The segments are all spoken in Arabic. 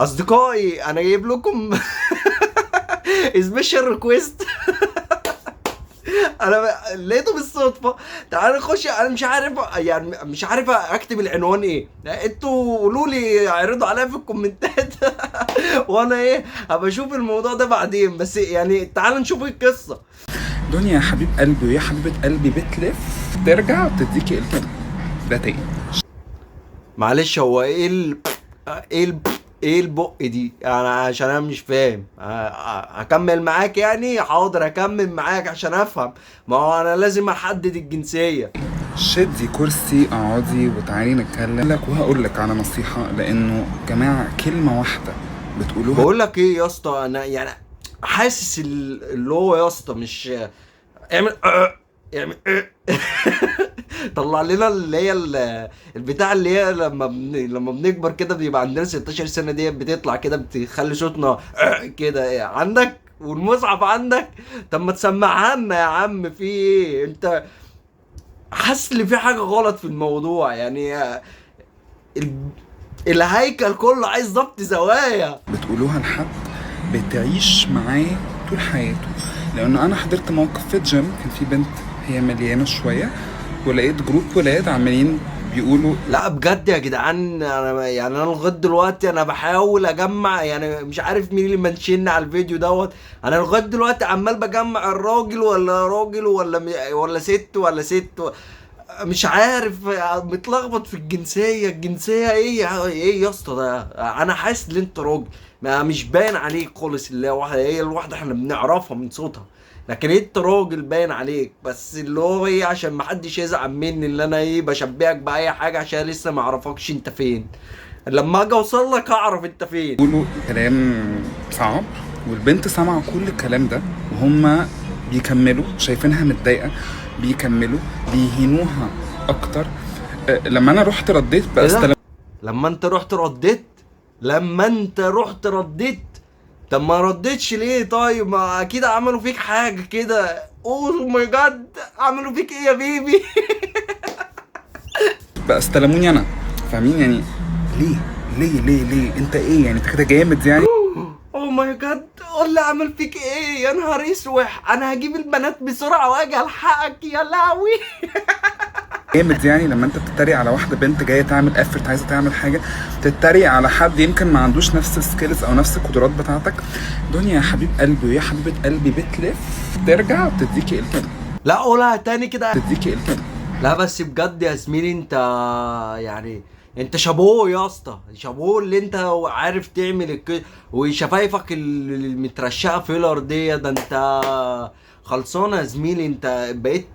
اصدقائي انا جايب لكم سبيشال ريكويست. انا لقيته بالصدفه. تعالى نخش. انا مش عارف يعني مش عارف اكتب العنوان ايه. انتوا قولوا لي، اعرضوا عليا في الكومنتات. وانا ايه هبقى اشوف الموضوع ده بعدين. بس يعني تعالى نشوف القصه. دنيا يا حبيب قلبي ويا حبيبة قلبي بتلف ترجع وتديكي ده تاني. معلش هو ايه ايه البق دي؟ انا عشان انا مش فاهم. هكمل معاك يعني. حاضر هكمل معاك عشان افهم. ما هو انا لازم احدد الجنسيه. شدي كرسي اقعدي وتعالي نتكلم لك وهقول لك على نصيحة، لانه جماعة كلمة واحدة بتقولوها. بقول لك ايه يا اسطى، انا يعني حاسس اللي هو يا اسطى مش اعمل اعمل طلع لنا اللي هي البتاع اللي هي لما بنكبر كده بيبقى عندنا 16 سنه دي بتطلع كده بتخلي صوتنا كده عندك، والمصحف عندك. طب ما تسمعها لنا يا عم. في ايه انت؟ حاسس ان في حاجه غلط في الموضوع يعني. ال- الهيكل كله عايز ضبط زوايا. بتقولوها لحد بتعيش معاه طول حياته. لانه انا حضرت موقف في الجيم، كان في بنت هي مليانة شوية ولقيت جروب ولاد عمالين بيقولوا لا بجد يا جدعان، انا يعني انا لغايه دلوقتي انا بحاول اجمع، يعني مش عارف مين اللي منشني على الفيديو دوت. انا لغايه دلوقتي عمال بجمع الراجل ولا راجل ولا ست ولا ست. مش عارف. متلخبط في الجنسيه ايه يا اسطى ده؟ انا حاسس ان انت راجل. ما مش باين عليك خالص. اللي هي الواحده احنا بنعرفها من صوتها. لكن انت راجل باين عليك. بس اللي هو ايه، عشان محدش يزعل مني اللي انا ايه بشبهك باي حاجه عشان لسه ما اعرفكش انت فين. لما اجي اوصل لك اعرف انت فين. كلام صعب، والبنت سامعة كل الكلام ده وهم بيكملوا شايفينها متضايقة، بيكملوا بيهينوها اكتر. لما انا رحت رديت ايه بقى ده؟ لما انت رحت رديت. طب ما ردتش ليه؟ طيب ما اكيد عملوا فيك حاجه كده. اوه ماي جاد، عملوا فيك ايه يا بيبي؟ بقى استلموني انا، فاهمين يعني؟ ليه ليه انت ايه يعني؟ انت كده جامد يعني؟ اوه ماي جاد، قول لي عمل فيك ايه يا نهار اسوح. انا هجيب البنات بسرعه واجي الحقك يا لهوي. جامد يعني لما انت بتتريق على واحده بنت جايه تعمل افورت عايزه تعمل حاجه، تتريق على حد يمكن ما عندوش نفس السكيلز او نفس القدرات بتاعتك. دنيا يا حبيب قلبي ويا حبيبه قلبي بتلف ترجع وتديكي الكلمه. لا قولها تاني كده. تديكي الكلمه. لا بس بجد يا زميلي انت يعني انت شابوه يا اسطى. شابوه اللي انت عارف تعمل وشفايفك المترشقه فيلر دي. ده انت خلصانه يا زميلي. انت بقيت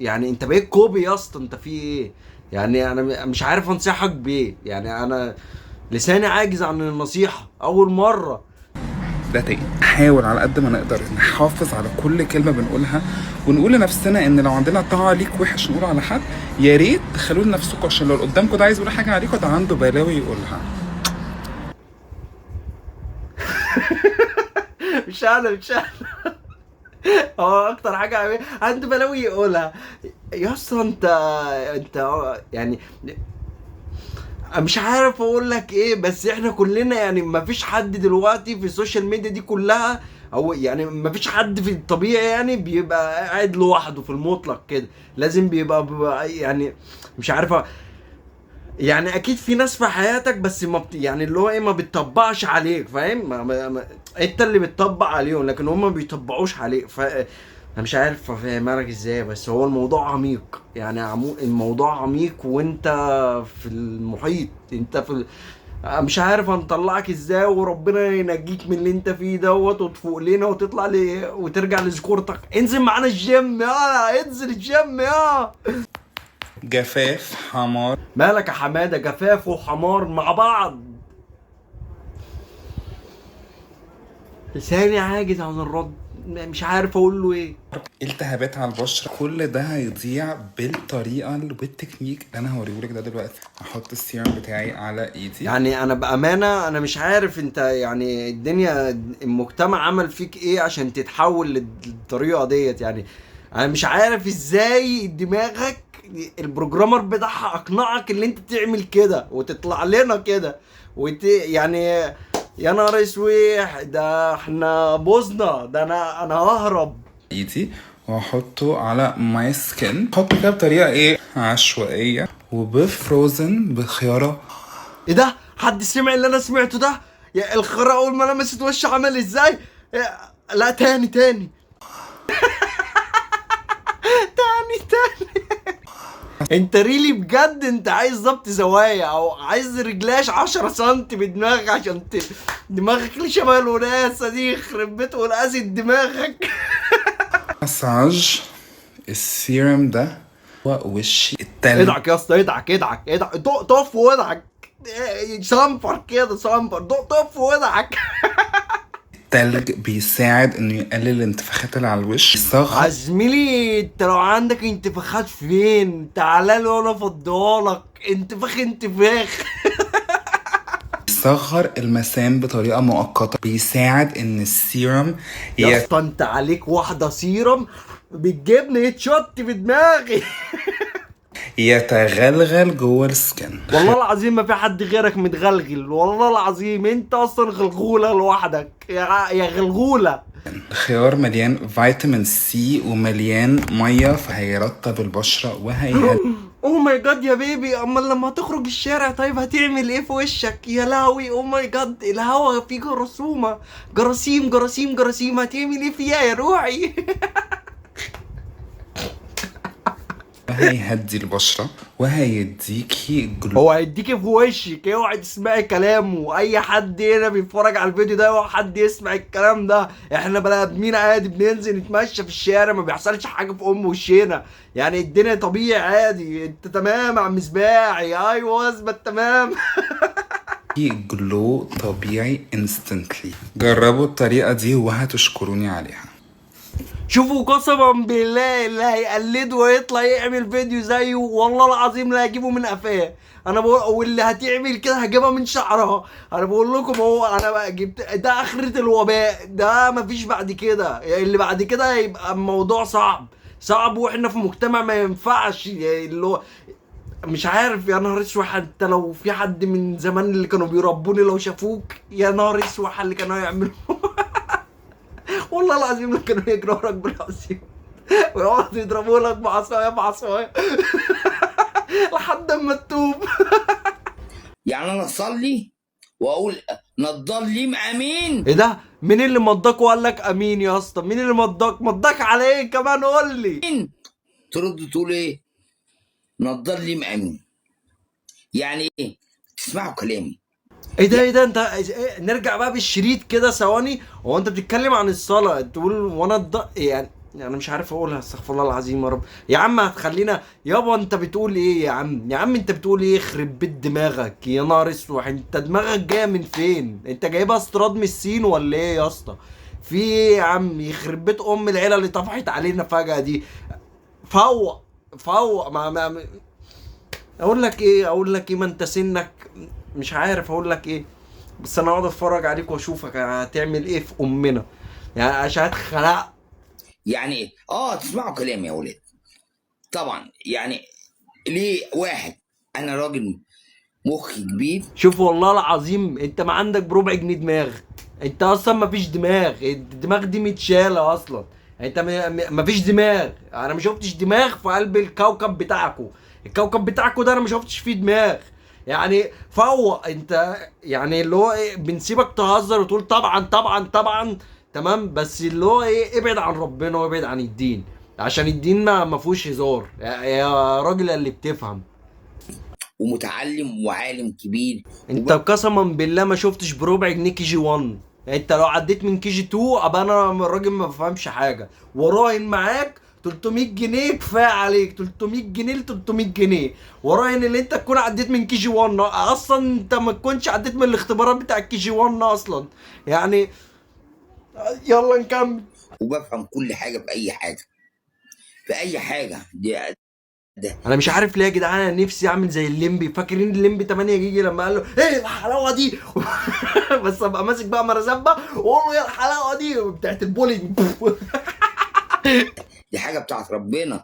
يعني انت بقيت كوبي يا اسطى. انت في ايه يعني؟ انا مش عارف انصحك بايه يعني. انا لساني عاجز عن النصيحه اول مره. ده تاني، نحاول على قد ما نقدر نحافظ على كل كلمه بنقولها، ونقول لنفسنا ان لو عندنا تعليق وحش نقول على حد يا ريت تخلوه لنفسكم، عشان لو اللي قدامكم ده عايز يقول حاجه عليكم ده عنده بلاوي يقولها. مش انا هو اكتر حاجه عنده بلاوي يقولها. يا اسطى انت يعني مش عارف اقول لك ايه. بس احنا كلنا يعني ما فيش حد دلوقتي في السوشيال ميديا دي كلها، او يعني ما فيش حد في الطبيعي يعني بيبقى قاعد لوحده في المطلق كده. لازم بيبقى يعني مش عارف يعني. اكيد في ناس في حياتك بس ما يعني اللي هو ايه ما بتطبقش عليك. فاهم؟ انت اللي بتطبق عليهم لكن هم ما بيطبقوش عليك. انا مش عارف افهمك ازاي. بس هو الموضوع عميق يعني. الموضوع عميق. وانت في المحيط انت مش عارف هنطلعك ازاي. وربنا ينجيك من اللي انت فيه دوت وتفوق لنا وتطلع وترجع لذكورتك. انزل معانا الجيم يا انزل الجيم يا. جفاف حمار. مالك يا حماده؟ جفاف وحمار مع بعض. لساني عاجز عن الرد. مش عارف اقول له ايه. التهابات على البشره، كل ده هيضيع بالطريقه والتكنيك اللي انا هوريهولك ده دلوقتي. هحط السيرم بتاعي على ايدي. يعني انا بامانه انا مش عارف انت يعني الدنيا المجتمع عمل فيك ايه عشان تتحول للطريقه ديت يعني. انا مش عارف ازاي دماغك البروجرامر بتاعها اقنعك ان انت تعمل كده وتطلع لنا كده يعني يا نهار اسوح، ده احنا بوظنا، ده انا ههرب. ايدي واحطه على ماي سكين. احطه كده بطريقه ايه عشوائيه وبفروزن بخياره. ايه ده؟ حد سمع اللي انا سمعته ده؟ يا الخرا اول ما لمست وش عمل ازاي؟ لا تاني تاني. تاني. انت ريلي بجد انت عايز ضبط زوايا او عايز رجلاش 10 سنتي بدماغك عشان دماغك اللي شبه الوناسه دي يخرب بيت ونقاسة دماغك. مساج السيرم ده ووشي التلج. ادعك يا اسطى، ادعك طف وادعك. صنفر كده، صنفر طف وادعك. التلج بيساعد انه يقلل الانتفاخات اللي على الوش. زميلي انت لو عندك انتفاخات فين تعالى لي وانا افضلك. انتفاخ. بيصغر المسام بطريقه مؤقته. بيساعد ان السيرم يا اسطى انت عليك واحده سيرم بتجيبني يتشط في دماغي. يتغلغل جوه السكن. والله العظيم ما في حد غيرك متغلغل، والله العظيم انت اصلا غلغوله لوحدك يا غلغوله. الخيار مليان فيتامين سي ومليان ميه فهيرطب البشره وهيهدي. اوه ماي جاد يا بيبي، امال لما هتخرج الشارع طيب هتعمل ايه في وشك؟ يا لهوي اوه ماي جاد، الهوا فيه جراثومه، جراثيم هتعمل ايه فيها يا روحي؟ وهيهدي البشره وهيديكي جلو. هو هيديكي في وشك، اوعي تسمعي كلامه. اي حد هنا بيتفرج على الفيديو ده اوعى حد يسمع الكلام ده. احنا بني ادمين عادي بننزل نتمشى في الشارع، ما بيحصلش حاجه في وشنا، يعني الدنيا طبيعي عادي. انت تمام يا عم سباعي؟ ايوه اثبت تمام. جلو طبيعي انستنتلي. جربوا الطريقه دي وهتشكروني عليها. شوفوا قسما بالله اللي هيقلده ويطلع يعمل فيديو زيه والله العظيم لا هجيبه من قفاه. انا بقول واللي هتعمل كده هجيبها من شعرها. انا بقول لكم هو انا بقى جبت ده اخرة الوباء ده، مفيش بعد كده. اللي بعد كده هيبقى الموضوع صعب واحنا في مجتمع ما ينفعش اللي هو مش عارف. يا نهار اسود، انت لو في حد من زمان اللي كانوا بيربوني لو شافوك يا نهار اسود اللي كانوا يعملوا. والله العظيم لو كانوا يجروا وراك بالعصير ويقعدوا يضربوا لك بعصايه لحد اما تتوب. يعني انا اصلي واقول نضال لي امين؟ ايه ده؟ مين اللي مضاك وقال لك امين يا اسطى؟ مين اللي مضاك على ايه كمان؟ قول لي. ترد تقول ايه؟ نضال لي امين يعني ايه؟ تسمعوا كلامي. ايه ده انت نرجع بقى بالشريط كده ثواني. هو انت بتتكلم عن الصلاه تقول وانا يعني انا مش عارف اقولها، استغفر الله العظيم يا رب. يا عم هتخلينا يابا، انت بتقول ايه يا عم انت بتقول ايه؟ يخرب بيت دماغك يا نهار اسود، انت دماغك جايه من فين؟ انت جايبها استيراد من الصين ولا ايه يا اسطى؟ في ايه يا عم؟ يخرب بيت ام العيله اللي طفحت علينا فجاه دي. فوق ما اقول لك ايه ما انت سنك مش عارف اقول لك ايه. بس انا اقعد اتفرج عليك واشوفك هتعمل ايه في امنا يعني عشان اتخلق. يعني ايه؟ تسمعوا كلامي يا ولاد. طبعا يعني ليه واحد انا راجل مخي كبير. شوف والله العظيم انت ما عندك بربع جنيه دماغ. انت اصلا ما فيش دماغ، الدماغ دي متشاله اصلا. انت ما فيش دماغ. انا ما شفتش دماغ في قلب الكوكب بتاعكو. الكوكب بتاعكو ده انا ما شفتش فيه دماغ. يعني فوق انت يعني اللي هو ايه، بنسيبك تهزر وتقول طبعا تمام، بس اللي هو ايه ابعد عن ربنا وابعد عن الدين عشان الدين ما فيهوش هزار يا راجل اللي بتفهم. ومتعلم وعالم كبير. انت قسما بالله ما شفتش بربع جنيه كي جي 1. انت لو عديت من كي جي 2 ابقى انا راجل ما بفهمش حاجه وراهن معاك 300 جنيه كفايه عليك. 300 جنيه ل 300 جنيه وراهن ان انت تكون عديت من كي جي 1 اصلا. انت ما تكونش عديت من الاختبارات بتاع كي جي 1 اصلا يعني. يلا نكمل. وبفهم كل حاجه في اي حاجه ده. انا مش عارف ليه يا جدعان، انا نفسي اعمل زي الليمبي. فاكرين الليمبي 8 جيجا لما قال له ايه الحلاوه دي؟ بس ابقى ماسك بقى مرزبه واقول له يا الحلاوه دي بتاعت البولينج. دي حاجه بتاعت ربنا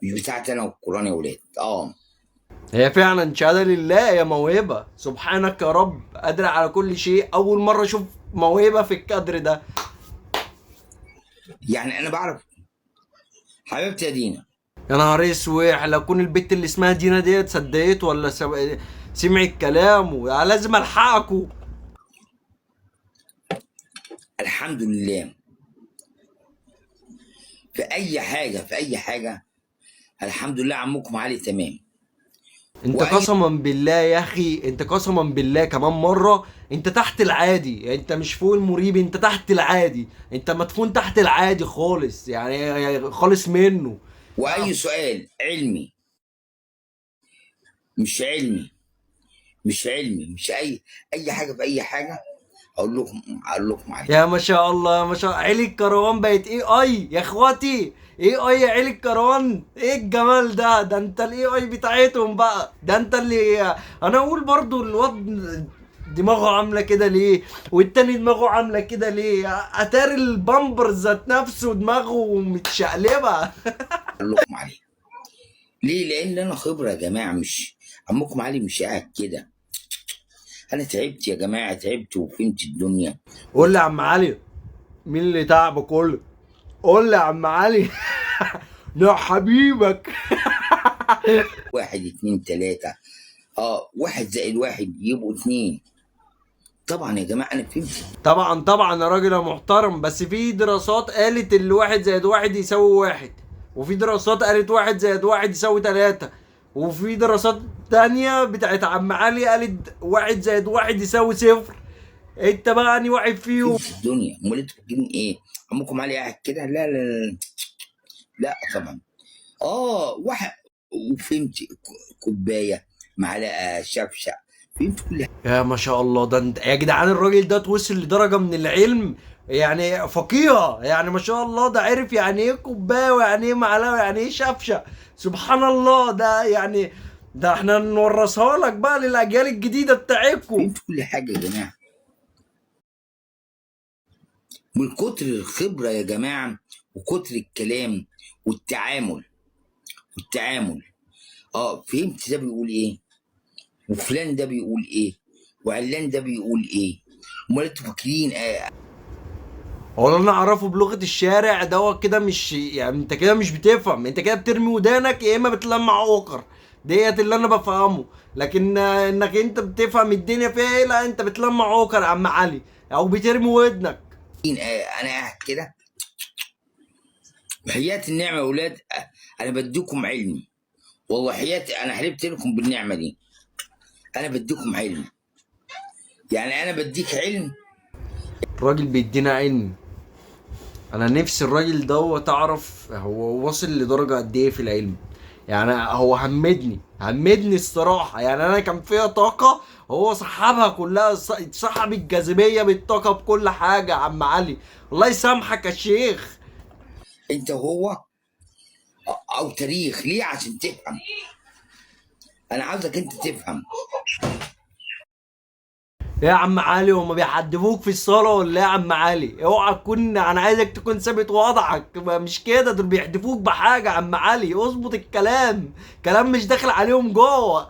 مش بتاعت انا والقران يا ولاد. هي فعلا شهاده لله، يا موهبه، سبحانك يا رب قادر على كل شيء. اول مره اشوف موهبه في الكادر ده. يعني انا بعرف. حبيبتي يا دينا، يا نهار اسوح، لو اكون البت اللي اسمها دينا ديت صدقت ولا سمعت كلامه، لازم الحقكوا. الحمد لله. في اي حاجه، في اي حاجه، الحمد لله عمكم علي تمام. انت واي قسما بالله يا اخي، انت قسما بالله كمان مره انت تحت العادي، يعني انت مش فوق المريب، انت تحت العادي، انت مدفون تحت العادي خالص، يعني خالص منه. واي سؤال علمي مش علمي، مش علمي، مش اي حاجه في اي حاجه، اقول لكم عليه. يا ما شاء الله ما شاء الله، عيلة الكروان بقت اي يا اخواتي. اي يا عيلة الكروان، ايه الجمال ده انت اي بتاعتهم بقى، ده انت اللي انا اقول برضو الواد دماغه عامله كده ليه، والتاني دماغه عامله كده ليه، اتاري البامبر ذات نفسه دماغه متشقلبه. اقول لكم عليه ليه؟ لان انا خبره يا جماعه، مش عمكم علي مش قاعد كده. انا تعبت يا جماعه، تعبت وفهمت الدنيا. قول لي يا عم علي، مين اللي تعبك؟ قول لي يا عم علي. يا حبيبك. واحد اتنين تلاته، واحد زائد واحد يبقوا اتنين. طبعا يا جماعه انا فهمت. طبعا يا راجل يا محترم، بس في دراسات قالت اللي واحد زائد واحد يساوي واحد، وفي دراسات قالت واحد زائد واحد يساوي تلاتة، وفي دراسات تانية بتاعت عم علي قالت واحد زائد واحد يساوي صفر. انت بقى انهي واحد فيهم؟ فهمت الدنيا. امال انتوا فاكرين ايه؟ عمكم علي قاعد كده؟ لا لا لا لا طبعا. واحد. وفهمت كوبايه، معلقه، شفشه، فهمت كل حاجه. يا ما شاء الله، ده انت يا جدعان الراجل ده توصل لدرجة من العلم، يعني فقيهة، يعني ما شاء الله، ده عرف يعني ايه كوباية ويعني ايه معلقة ويعني ايه شفشة. سبحان الله، ده يعني ده احنا نورثها لك بقى للأجيال الجديدة بتاعتكم. فهمت كل حاجه يا جماعه من كتر الخبره يا جماعه، وكتر الكلام والتعامل. فهمت ده بيقول ايه، وفلان ده بيقول ايه، وعلان ده بيقول ايه. امال انتوا فاكرين هو اللي انا اعرفه بلغة الشارع دوت كده، مش يعني انت كده مش بتفهم، انت كده بترمي ودانك يا اما بتلمع عقر، ديت اللي انا بفهمه. لكن انك انت بتفهم الدنيا فيها ايه، لا انت بتلمع عقر يا عم علي، او بترمي ودنك. انا قاعد كده وحياة النعمه يا اولاد. انا بديكم علم، والله حياتي انا حلفت لكم بالنعمه دي. انا بديكم علم، يعني انا بديك علم. الراجل بيدينا علم. انا نفسي الراجل دوت اعرف هو واصل لدرجة قد ايه في العلم. يعني هو همدني الصراحة، يعني انا كان فيها طاقة، هو سحبها كلها، سحب الجاذبية بالطاقة بكل حاجة يا عم علي. الله يسامحك يا شيخ. انت وهو او تاريخ ليه عشان تفهم. انا عاوزك انت تفهم. يا عم علي، هما بيحدفوك في الصالة ولا إيه يا عم علي؟ اوعى تكون، انا عايزك تكون ثابت وضعك، مش كده، دول بيحدفوك بحاجة يا عم علي، اظبط الكلام، كلام مش داخل عليهم جوه.